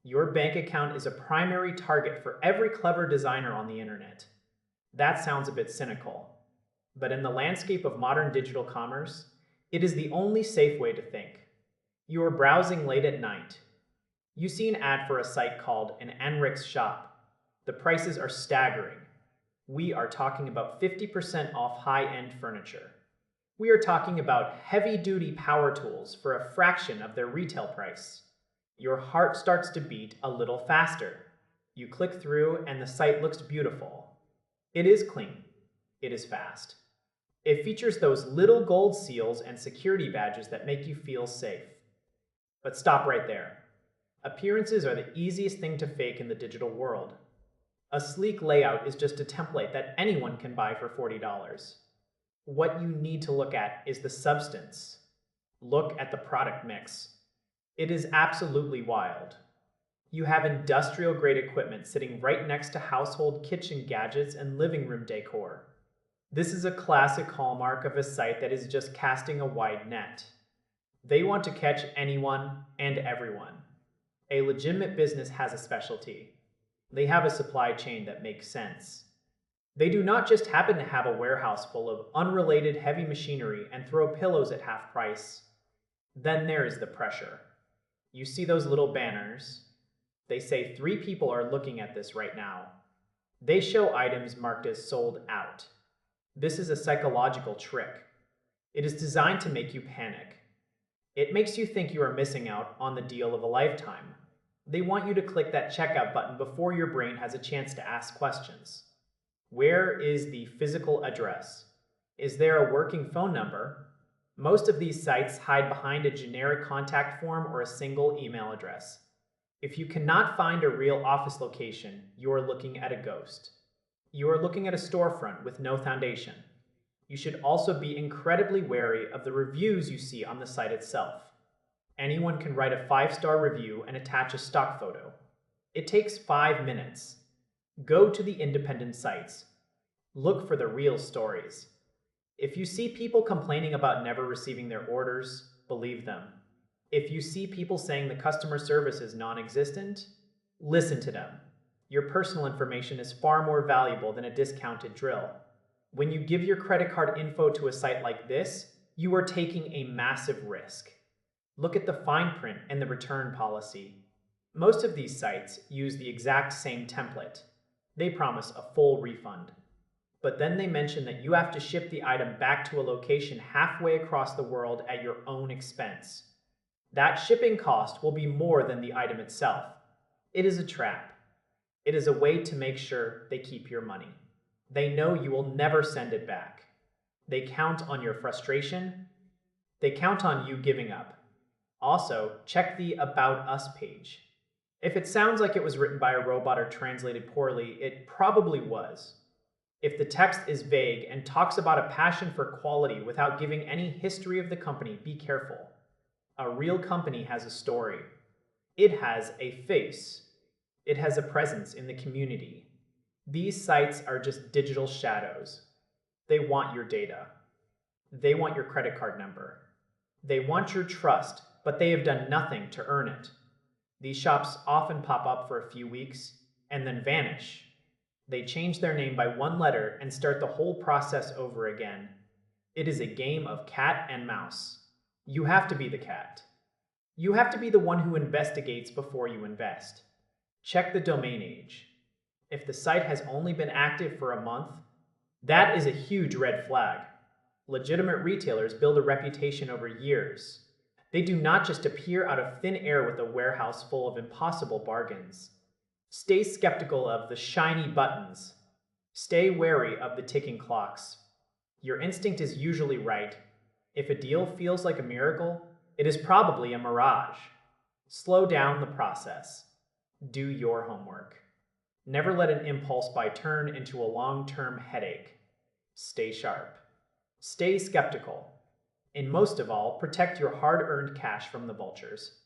Your bank account is a primary target for every clever designer on the internet. That sounds a bit cynical, but in the landscape of modern digital commerce, it is the only safe way to think. You are browsing late at night. You see an ad for a site called an Anrex shop. The prices are staggering. We are talking about 50% off high-end furniture. We are talking about heavy-duty power tools for a fraction of their retail price. Your heart starts to beat a little faster. You click through and the site looks beautiful. It is clean. It is fast. It features those little gold seals and security badges that make you feel safe. But stop right there. Appearances are the easiest thing to fake in the digital world. A sleek layout is just a template that anyone can buy for $40. What you need to look at is the substance. Look at the product mix. It is absolutely wild. You have industrial-grade equipment sitting right next to household kitchen gadgets and living room decor. This is a classic hallmark of a site that is just casting a wide net. They want to catch anyone and everyone. A legitimate business has a specialty. They have a supply chain that makes sense. They do not just happen to have a warehouse full of unrelated heavy machinery and throw pillows at half price. Then there is the pressure. You see those little banners? They say 3 people are looking at this right now. They show items marked as sold out. This is a psychological trick. It is designed to make you panic. It makes you think you are missing out on the deal of a lifetime. They want you to click that checkout button before your brain has a chance to ask questions. Where is the physical address? Is there a working phone number? Most of these sites hide behind a generic contact form or a single email address. If you cannot find a real office location, you are looking at a ghost. You are looking at a storefront with no foundation. You should also be incredibly wary of the reviews you see on the site itself. Anyone can write a 5-star review and attach a stock photo. It takes 5 minutes. Go to the independent sites. Look for the real stories. If you see people complaining about never receiving their orders, believe them. If you see people saying the customer service is non-existent, listen to them. Your personal information is far more valuable than a discounted drill. When you give your credit card info to a site like this, you are taking a massive risk. Look at the fine print and the return policy. Most of these sites use the exact same template. They promise a full refund. But then they mention that you have to ship the item back to a location halfway across the world at your own expense. That shipping cost will be more than the item itself. It is a trap. It is a way to make sure they keep your money. They know you will never send it back. They count on your frustration. They count on you giving up. Also, check the About Us page. If it sounds like it was written by a robot or translated poorly, it probably was. If the text is vague and talks about a passion for quality without giving any history of the company, be careful. A real company has a story. It has a face. It has a presence in the community. These sites are just digital shadows. They want your data. They want your credit card number. They want your trust, but they have done nothing to earn it. These shops often pop up for a few weeks and then vanish. They change their name by 1 letter and start the whole process over again. It is a game of cat and mouse. You have to be the cat. You have to be the one who investigates before you invest. Check the domain age. If the site has only been active for a month, that is a huge red flag. Legitimate retailers build a reputation over years. They do not just appear out of thin air with a warehouse full of impossible bargains. Stay skeptical of the shiny buttons. Stay wary of the ticking clocks. Your instinct is usually right. If a deal feels like a miracle, it is probably a mirage. Slow down the process. Do your homework. Never let an impulse buy turn into a long-term headache. Stay sharp. Stay skeptical. And most of all, protect your hard-earned cash from the vultures.